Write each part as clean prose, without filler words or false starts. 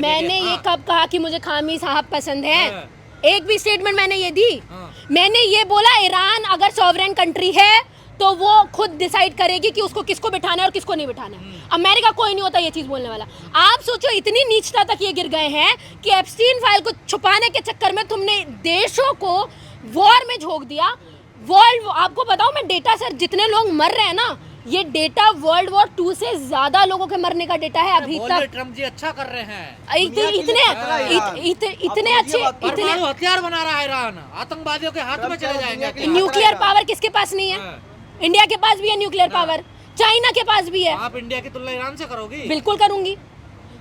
मैंने ये कब कहा कि मुझे खामी साहब पसंद है? एक भी स्टेटमेंट मैंने ये दी? मैंने ये बोला ईरान अगर सॉवरेन कंट्री है तो वो खुद डिसाइड करेगी कि उसको किसको बिठाना है और किसको नहीं बिठाना है। अमेरिका कोई नहीं होता ये चीज बोलने वाला। आप सोचो इतनी नीचता तक ये गिर गए हैं कि एप्स्टीन फाइल को छुपाने के चक्कर में तुमने देशों को वॉर में झोंक दिया। वर्ल्ड, आपको बताऊं मैं डेटा सर, जितने लोग मर रहे हैं ना, ये डेटा वर्ल्ड वॉर 2 से ज्यादा लोगों के मरने का डेटा है अभी तक। ट्रम्प जी अच्छा कर रहे हैं, इतने अच्छे, इतने हथियार बना रहा है ईरान, आतंकवादियों के हाथ में चले जाएंगे। न्यूक्लियर पावर किसके पास नहीं है? इंडिया के पास भी है न्यूक्लियर पावर, चाइना के पास भी है। आप इंडिया की तुलना ईरान से करोगी? बिल्कुल करूंगी।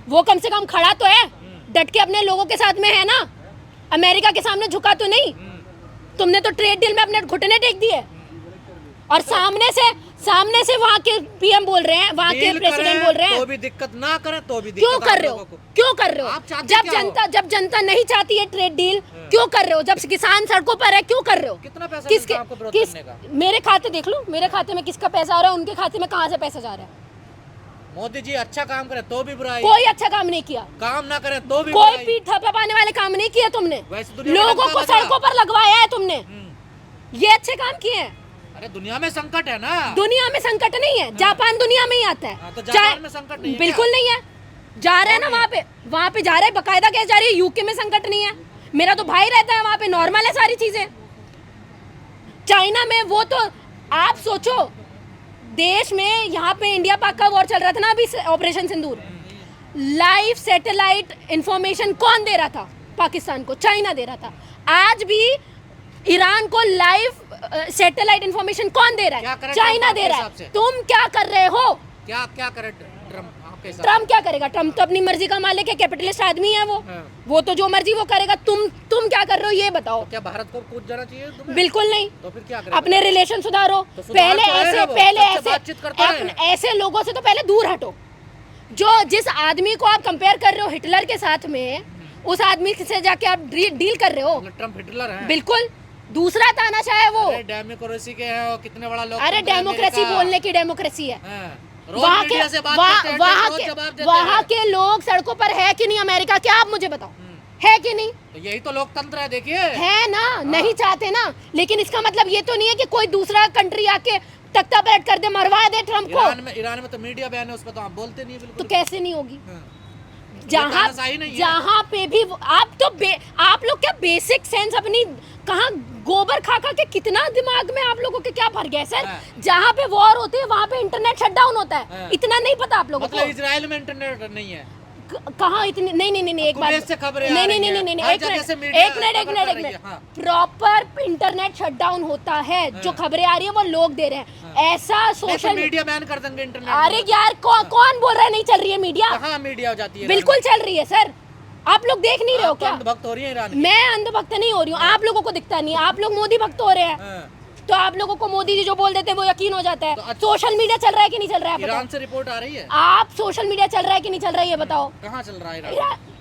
वो कम से कम खड़ा तो है, डट के अपने लोगों के साथ में है ना, अमेरिका के सामने झुका तो नहीं। तुमने तो ट्रेड डील में अपने घुटने टेक दिए और सामने से वहाँ के पीएम बोल रहे हैं, वहाँ के प्रेसिडेंट बोल रहे हैं तो भी दिक्कत ना करें तो भी क्यों कर रहे हो? क्यों कर रहे हो? जब जनता नहीं चाहती है ट्रेड डील, क्यों कर रहे हो? जब किसान सड़कों पर है, क्यों कर रहे हो? कितना पैसा मिलता है आपको विरोध करने का? मेरे खाते देख लो, मेरे खाते में किसका पैसा आ रहा है, उनके खाते में कहाँ से पैसा जा रहा है। मोदी जी अच्छा काम करे तो भी बुराई, कोई अच्छा काम नहीं किया। काम ना करे तो भी कोई पीठ थपथपाने वाले काम नहीं किए तुमने। लोगों को सड़कों पर लगवाया है तुमने, ये अच्छे काम किए हैं। अरे दुनिया में संकट है ना। दुनिया में संकट नहीं है, जापान दुनिया में ही आता है। तो जापान में संकट नहीं है? बिल्कुल नहीं है। जा रहे हैं ना वहाँ पे जा रहे हैं, बकायदा कैसे जा रही है? यूके में संकट नहीं है, मेरा तो भाई रहता है वहाँ पे, नॉर्मल है सारी चीजें। चाइना में वो तो आप सोचो, देश में यहाँ पे इंडिया पाक का वॉर चल रहा था ना अभी, ऑपरेशन सिंदूर, लाइव सैटेलाइट इंफॉर्मेशन कौन दे रहा था? पाकिस्तान को चाइना दे रहा था। आज भी ईरान को लाइव सैटेलाइट इंफॉर्मेशन कौन दे रहा है? चाइना दे रहा है। तुम क्या कर रहे हो? क्या करे ट्रम्प? ट्रम्प क्या करेगा? ट्रम्प तो अपनी मर्जी का मालिक है, कैपिटलिस्ट आदमी है वो तो जो मर्जी वो करेगा। तुम क्या कर रहे हो ये बताओ। क्या भारत को कूद जाना चाहिए तुम्हें? बिल्कुल नहीं। तो फिर क्या करें? अपने रिलेशन सुधारो। पहले ऐसे लोगों से तो पहले दूर हटो। जिस आदमी को आप कंपेयर कर रहे हो हिटलर के साथ में, उस आदमी से जाके आप डील कर रहे हो। ट्रम्प हिटलर है? बिल्कुल, दूसरा तानाशाह है वो। डेमोक्रेसी के है, कितने बड़ा लोग। अरे डेमोक्रेसी बोलने की डेमोक्रेसी है। वहाँ के लोग सड़कों पर है कि नहीं अमेरिका? क्या आप मुझे बताओ, है कि नहीं? तो यही तो लोकतंत्र है, देखिए है ना। नहीं चाहते ना, लेकिन इसका मतलब ये तो नहीं है कि कोई दूसरा कंट्री आके तख्ता पलट कर दे, मरवा दे ट्रम्प को। ईरान में तो मीडिया बैन है, उस पर तो आप बोलते नहीं है बिल्कुल। तो कैसे नहीं होगी? जहाँ पे भी आप लोग क्या बेसिक सेंस अपनी कहाँ गोबर खा के कितना दिमाग में आप लोगों के क्या भर गया सर? जहाँ पे वॉर होती है वहाँ पे इंटरनेट शटडाउन होता है, इतना नहीं पता आप लोगों को? इजराइल में इंटरनेट नहीं है? कहाँ इतनी नहीं एक बार एक मिनट प्रॉपर इंटरनेट शटडाउन होता है, जो खबरें आ रही है वो लोग दे रहे हैं। ऐसा सोशल मीडिया बैन कर देंगे इंटरनेट। अरे यार कौन बोल रहा है नहीं चल रही है मीडिया? कहाँ मीडिया हो जाती है? बिल्कुल चल रही है सर, आप लोग देख नहीं रहे हो क्या? अंधभक्त हो रही है ईरान। मैं अंधभक्त नहीं हो रही हूँ, आप लोगों को दिखता नहीं है। आप लोग मोदी भक्त हो रहे हैं, तो आप लोगों को मोदी जी जो बोल देते हैं वो यकीन हो जाता है। सोशल मीडिया चल रहा है कि नहीं चल रहा है? ईरान से रिपोर्ट आ रही है। आप सोशल मीडिया चल रहा है कि नहीं चल रहा है ये बताओ? कहाँ चल रहा है?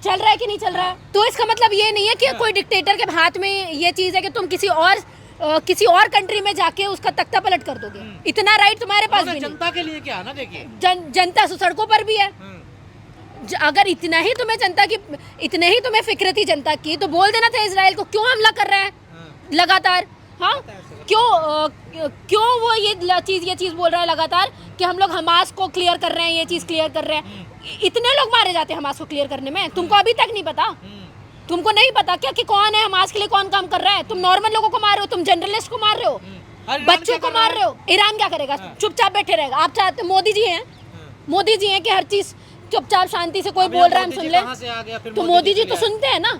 चल रहा है कि नहीं चल रहा है? तो इसका मतलब ये नहीं है कि कोई डिक्टेटर के हाथ में ये चीज है कि तुम किसी और कंट्री में जाके उसका तख्ता पलट कर दोगे। इतना राइट तुम्हारे पास भी नहीं। जनता के लिए क्या ना, देखिए जनता सड़कों पर भी है। अगर इतना ही तुम्हें फिक्र थी जनता की, तो बोल देना था इजराइल को क्यों हमला कर रहा है लगातार। हाँ, क्यों वो ये चीज बोल रहा है लगातार कि हम लोग हमास को क्लियर कर रहे हैं, ये चीज क्लियर कर रहे हैं। इतने लोग मारे जाते हैं हमास को क्लियर करने में, तुमको अभी तक नहीं पता? तुमको नहीं पता क्या कि कौन है हमास के लिए, कौन काम कर रहा है? तुम नॉर्मल लोगों को मार रहे हो, तुम जर्नलिस्ट को मार रहे हो, बच्चों को मार रहे हो। ईरान क्या करेगा? चुपचाप बैठे रहेगा। आप चाहते मोदी जी हैं कि हर चीज चुपचाप शांति से कोई बोल रहा है हम सुन ले, तो मोदी जी तो सुनते हैं ना।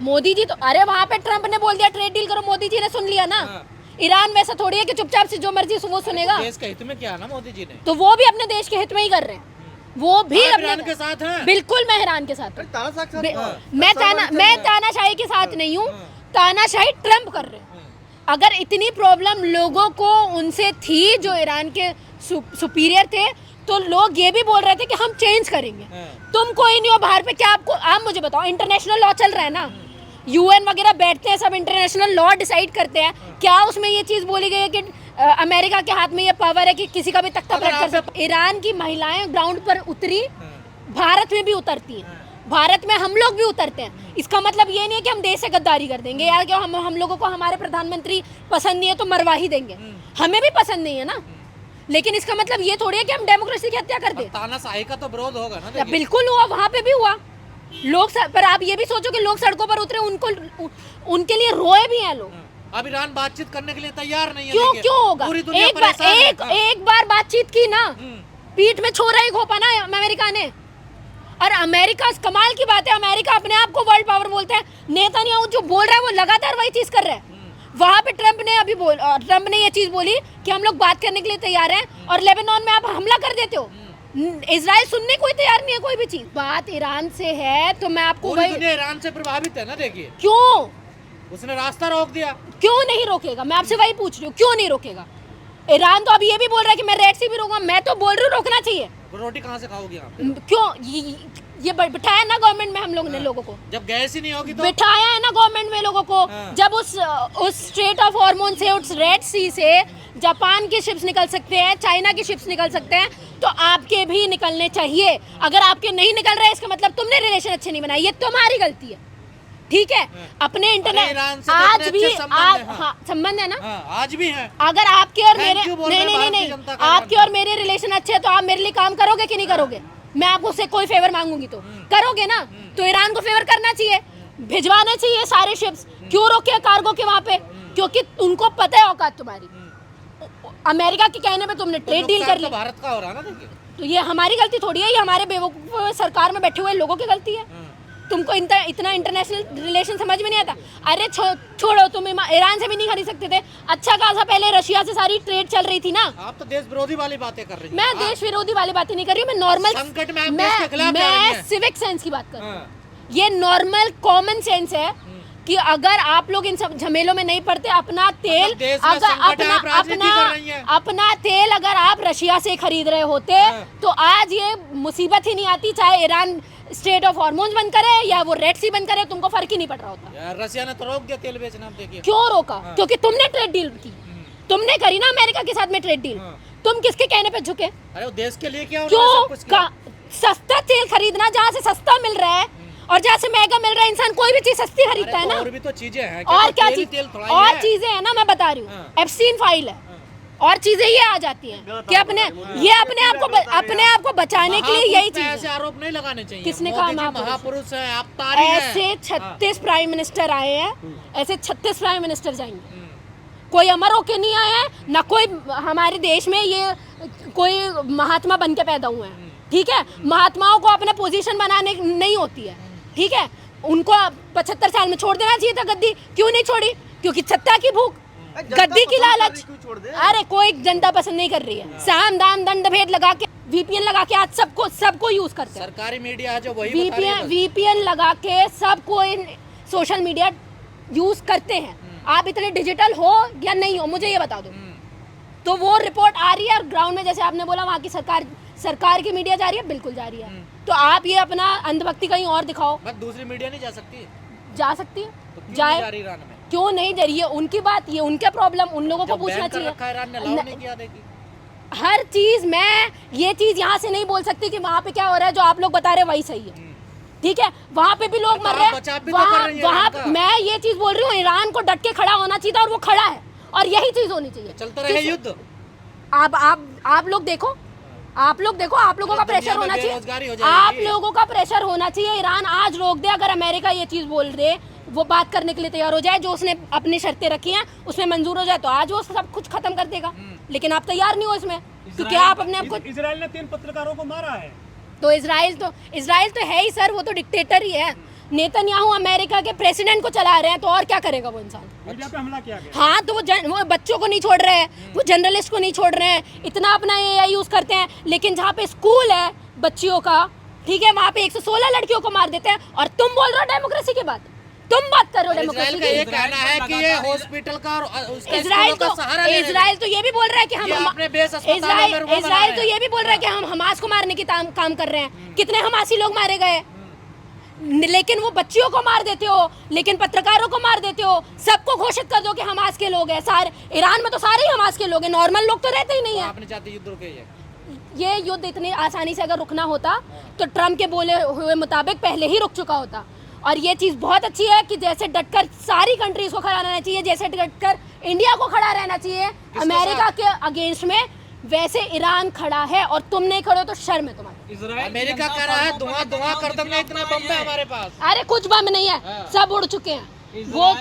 मोदी जी तो, अरे वहाँ पे ट्रम्प ने बोल दिया ट्रेड डील करो, मोदी जी ने सुन लिया ना। ईरान वैसा थोड़ी है कि चुपचाप से जो मर्जी वो सुनेगा। देश के हित में क्या ना मोदी जी ने, तो वो भी अपने देश के हित में ही कर रहे हैं, वो भी अपने के साथ हैं। बिल्कुल मैं ईरान के साथ मैं तानाशाही के साथ नहीं हूँ, तानाशाही ट्रम्प कर रहे हैं। अगर इतनी प्रॉब्लम लोगों को उनसे थी जो ईरान के सुपीरियर थे, तो लोग ये भी बोल रहे थे कि हम चेंज करेंगे। तुम कोई नहीं हो बाहर पे, क्या आप मुझे बताओ, इंटरनेशनल लॉ चल रहा है ना, यूएन वगैरह बैठते हैं, सब इंटरनेशनल लॉ डिसाइड करते हैं। क्या उसमें ये चीज बोली गई है कि अमेरिका के हाथ में ये पावर है कि किसी का भी तख्ता पलट कर सकते? ईरान की महिलाएं ग्राउंड पर उतरी, भारत में भी उतरती हैं, भारत में हम लोग भी उतरते हैं, इसका मतलब ये नहीं है कि हम देश से गद्दारी कर देंगे यार, क्यों हम लोगों को हमारे प्रधानमंत्री पसंद नहीं है तो मरवा ही देंगे, हमें भी पसंद नहीं है ना, लेकिन इसका मतलब ये थोड़ी है कि हम डेमोक्रेसी की हत्या कर दें। तानाशाही का तो विरोध होगा ना, देखिए। बिल्कुल हुआ, वहां पे भी हुआ लोग पर आप ये भी सोचो कि लोग सड़कों पर उतरे, उनके लिए रोए भी हैं लोग। अब ईरान बातचीत करने के लिए तैयार नहीं है, क्यों देखिए। क्यों होगा? पूरी दुनिया एक परेशान है। बार एक बार बातचीत की ना, पीठ में छोरा ही घोपा ना अमेरिका ने। और अमेरिका, कमाल की बात है, अमेरिका अपने आप को वर्ल्ड पावर बोलते हैं, नेतन्याहू जो बोल रहा है वो लगातार वही चीज कर रहा है। वहां पे ट्रंप ने ये चीज बोली कि हम लोग बात करने के लिए तैयार हैं, और लेबनान में आप हमला कर देते हो। इजराइल सुनने कोई तैयार नहीं है कोई भी चीज। बात ईरान से है तो मैं आपको पूरी दुनिया ईरान से प्रभावित है ना, देखिए। क्यों उसने रास्ता रोक दिया, क्यों नहीं रोकेगा? मैं आपसे वही पूछ रही हूँ, क्यों नहीं रोकेगा? ईरान तो अब ये भी बोल रहा है कि मैं रेड सी भी रोकूंगा, मैं तो बोल रही हूँ रोकना चाहिए। रोटी कहाँ से खाओगे आप? क्यों? ये बिठाया ना गवर्नमेंट में हम लोगों ने लोगों को, जब गैस ही नहीं होगी तो बिठाया है ना गवर्नमेंट में लोगों को। जब उस स्ट्रेट ऑफ हॉर्मोन से, उस रेड सी से जापान के शिप्स निकल सकते हैं, चाइना के शिप्स निकल सकते हैं, तो आपके भी निकलने चाहिए। अगर आपके नहीं निकल रहे इसका मतलब तुमने रिलेशन अच्छे नहीं बनाए, ये तुम्हारी गलती है, ठीक है। अपने इंटरनेट आज भी संबंध है ना, आज भी है। अगर आपके और मेरे नहीं आपके और मेरे रिलेशन अच्छे हैं तो आप मेरे लिए काम करोगे कि नहीं करोगे? मैं आपको उससे कोई फेवर मांगूंगी तो करोगे ना। तो ईरान को फेवर करना चाहिए, भिजवाना चाहिए सारे शिप्स। क्यों रोके कार्गो के वहां पे? क्योंकि उनको पता है औकात तुम्हारी। अमेरिका के कहने पे तुमने ट्रेड डील कर ली, भारत का हो रहा है ना, देखिए। तो ये हमारी गलती थोड़ी है, ये हमारे बेवकूफ सरकार में बैठे हुए लोगों की गलती है। तुमको इतना इंटरनेशनल रिलेशन समझ में नहीं आता। अरे छोड़ो, तुम ईरान से भी नहीं खरीद सकते थे। अच्छा खासा पहले रशिया से सारी ट्रेड चल रही थी ना। आप तो देश विरोधी वाली बातें कर रही हैं। मैं देश विरोधी वाली बातें नहीं कर रही हूँ, मैं नॉर्मल संकट में मैं सिविक सेंस की बात कर रही हूँ। ये नॉर्मल कॉमन सेंस है कि अगर आप लोग इन सब झमेलों में नहीं पड़ते, अपना तेल अपना तेल अगर आप रशिया से खरीद रहे होते तो आज ये मुसीबत ही नहीं आती। चाहे ईरान स्टेट ऑफ हॉर्मोन्स बंद करे या वो रेड सी बंद करे, तुमको फर्क ही नहीं पड़ रहा होता। यार रशिया ने तो रोक दिया तेल बेचना, देखिए। क्यों रोका? क्योंकि तुमने ट्रेड डील की, तुमने करी ना अमेरिका के साथ में ट्रेड डील। तुम किसके कहने पे झुके? अरे वो देश के लिए क्या? क्यों? सस्ता तेल खरीदना, जहाँ से सस्ता मिल रहा है और जहाँ से महंगा मिल रहा है, इंसान कोई भी चीज सस्ती खरीदता है ना। और भी तो चीजें हैं, और क्या चीज? और चीजें हैं ना, मैं बता रही हूँ, एप्स्टीन फाइल है और चीजें ये आ जाती हैं कि अपने आप को बचाने के लिए यही चीज। ऐसे आरोप नहीं लगाने चाहिए। किसने कहा महापुरुष है? आप ऐसे 36 प्राइम मिनिस्टर आए हैं, ऐसे 36 प्राइम मिनिस्टर जाएंगे। कोई अमर होके नहीं आया है ना, कोई हमारे देश में ये कोई महात्मा बन के पैदा हुए हैं, ठीक है। महात्माओं को अपने पोजीशन बनाने नहीं होती है, ठीक है। उनको 75 साल में छोड़ देना चाहिए था गद्दी। क्यों नहीं छोड़ी? क्योंकि सत्ता की भूख, गद्दी की लालच। अरे कोई जनता पसंद नहीं कर रही है। साम दाम दंड भेद लगा के, वीपीएन लगा के आज सबको यूज करते हैं। सरकारी मीडिया है जो वही वीपीएन लगा के सबको सोशल मीडिया यूज करते हैं। आप इतने डिजिटल हो या नहीं हो, मुझे ये बता दो। तो वो रिपोर्ट आ रही है और ग्राउंड में, जैसे आपने बोला, वहाँ की सरकार की मीडिया जा रही है, बिल्कुल जा रही है। तो आप ये अपना अंधभक्ति कहीं और दिखाओ। बस दूसरी मीडिया नहीं जा सकती? जा सकती है, तो जाए। ईरान में क्यों नहीं जा रही है? उनकी बात, ये उनका प्रॉब्लम, उन लोगों को पूछना चाहिए। हर चीज मैं ये चीज यहाँ से नहीं बोल सकती कि वहाँ पे क्या हो रहा है, जो आप लोग बता रहे हैं वही सही है, ठीक है। वहाँ पे भी लोग मर रहे हैं, वहाँ मैं ये चीज बोल रही हूँ, ईरान को डट के खड़ा होना चाहिए और वो खड़ा है, और यही चीज होनी चाहिए। चलता रहे युद्ध। आप लोग देखो, आप लोगों का प्रेशर होना चाहिए, आप लोगों का प्रेशर होना चाहिए। ईरान आज रोक दे, अगर अमेरिका ये चीज बोल दे, वो बात करने के लिए तैयार हो जाए, जो उसने अपनी शर्तें रखी हैं उसमें मंजूर हो जाए, तो आज वो सब कुछ खत्म कर देगा। लेकिन आप तैयार नहीं हो इसमें, क्योंकि आप अपने आप को। इजराइल ने 3 पत्रकारों को मारा है। तो इजराइल तो है ही सर, वो तो डिक्टेटर ही है। नेतन्याहू अमेरिका के प्रेसिडेंट को चला रहे हैं, तो और क्या करेगा वो इंसान? मीडिया पे हमला किया गया। हाँ, तो वो बच्चों को नहीं छोड़ रहे हैं, वो जर्नलिस्ट को नहीं छोड़ रहे हैं, इतना अपना AI यूज करते हैं। लेकिन जहाँ पे स्कूल है बच्चियों का, ठीक है, वहाँ पे 116 लड़कियों को मार देते हैं, और तुम बोल रहे हो डेमोक्रेसी की बात। तुम बात कर रहे हो डेमोक्रेसी की। ये कहना है कि ये हॉस्पिटल का और उसका इजराइल तो ये भी बोल रहा है कि इजराइल तो ये भी बोल रहा है कि हम हमास को मारने की काम कर रहे हैं। कितने हमासी लोग मारे गए, लेकिन वो बच्चियों को मार देते हो, लेकिन पत्रकारों को मार देते हो। सबको घोषित कर दो कि हमास के लोग हैं सारे। ईरान में तो सारे ही हमास के लोग हैं, नॉर्मल लोग तो रहते ही नहीं है। आपने चाहते युद्ध रोके? ये युद्ध इतनी आसानी से अगर रुकना होता तो ट्रम्प के बोले हुए मुताबिक पहले ही रुक चुका होता। और ये चीज़ बहुत अच्छी है कि जैसे डटकर सारी कंट्रीज को खड़ा रहना चाहिए, जैसे डटकर इंडिया को खड़ा रहना चाहिए अमेरिका के अगेंस्ट में, वैसे ईरान खड़ा है और तुम नहीं खड़े हो तो शर्म है तुम्हारी। अमेरिका कह रहा है धुआं धुआं कर देंगे, इतना बम है हमारे पास। अरे कुछ बम नहीं है, सब उड़ चुके हैं, वो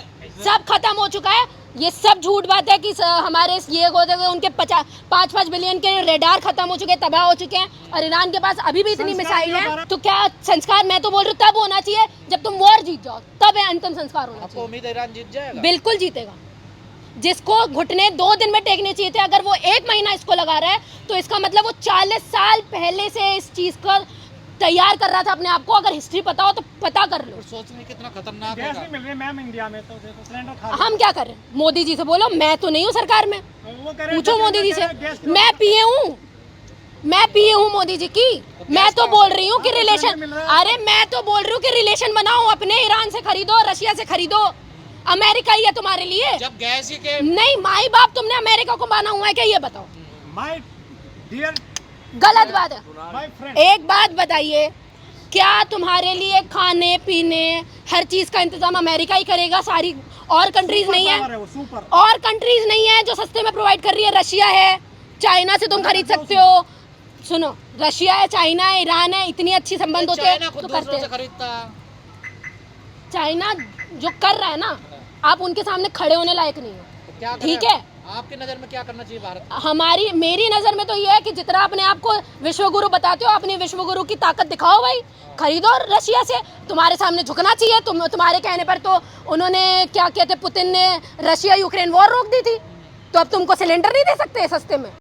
सब खत्म हो चुका है। ये सब झूठ बात है कि हमारे ये उनके 5-5 बिलियन के रेडार खत्म हो चुके, तबाह हो चुके हैं, और ईरान के पास अभी भी इतनी मिसाइल है। तो क्या संस्कार, मैं तो बोल रही हूँ तब होना चाहिए जब तुम वॉर जीत जाओ, तब अंतिम संस्कार होना चाहिए। उम्मीद है ईरान जीत जाएगा? बिल्कुल जीतेगा। जिसको घुटने 2 दिन में टेकने चाहिए थे, अगर वो 1 महीना इसको लगा रहा है तो इसका मतलब वो 40 साल पहले से इस चीज को तैयार कर रहा था अपने आप को। अगर हिस्ट्री पता हो तो पता कर लो। सोचने कितना खतरनाक गैस है। नहीं मिल रही मैम इंडिया में, तो देखो सिलेंडर खा हम क्या कर रहे हैं? मोदी जी से बोलो, मैं तो नहीं हूँ सरकार में, वो कह रहे हैं पूछो मोदी जी से। गैस मैं पिए हूँ मोदी जी की। मैं तो बोल रही हूँ कि रिलेशन, अरे मैं तो बोल रही हूँ कि रिलेशन बनाओ अपने, ईरान से खरीदो, रशिया से खरीदो, अमेरिका ही है तुम्हारे लिए। जब गैस ही के नहीं, माई बाप तुमने अमेरिका को माना हुआ है क्या, ये बताओ। माय डियर, गलत बात है। माय फ्रेंड, एक बात बताइए, क्या तुम्हारे लिए खाने पीने हर चीज का इंतजाम अमेरिका ही करेगा? सारी और कंट्रीज नहीं है, वो सुपर और कंट्रीज नहीं है जो सस्ते में प्रोवाइड कर रही है। रशिया है, चाइना से तुम खरीद सकते हो। सुनो, रशिया है, चाइना है, ईरान है, इतनी अच्छी संबंध होते हैं तो करते हैं। खरीदता। चाइना जो कर रहा है ना, आप उनके सामने खड़े होने लायक नहीं हो, क्या ठीक है? आपकी नजर में क्या करना चाहिए भारत? मेरी नजर में तो ये है कि जितना अपने आप को विश्वगुरु बताते हो, अपने विश्वगुरु की ताकत दिखाओ भाई, खरीदो रशिया से। तुम्हारे सामने झुकना चाहिए। तुम्हारे कहने पर तो उन्होंने क्या कहते, पुतिन ने रशिया यूक्रेन वॉर रोक दी थी, तो अब तुमको सिलेंडर नहीं दे सकते सस्ते में।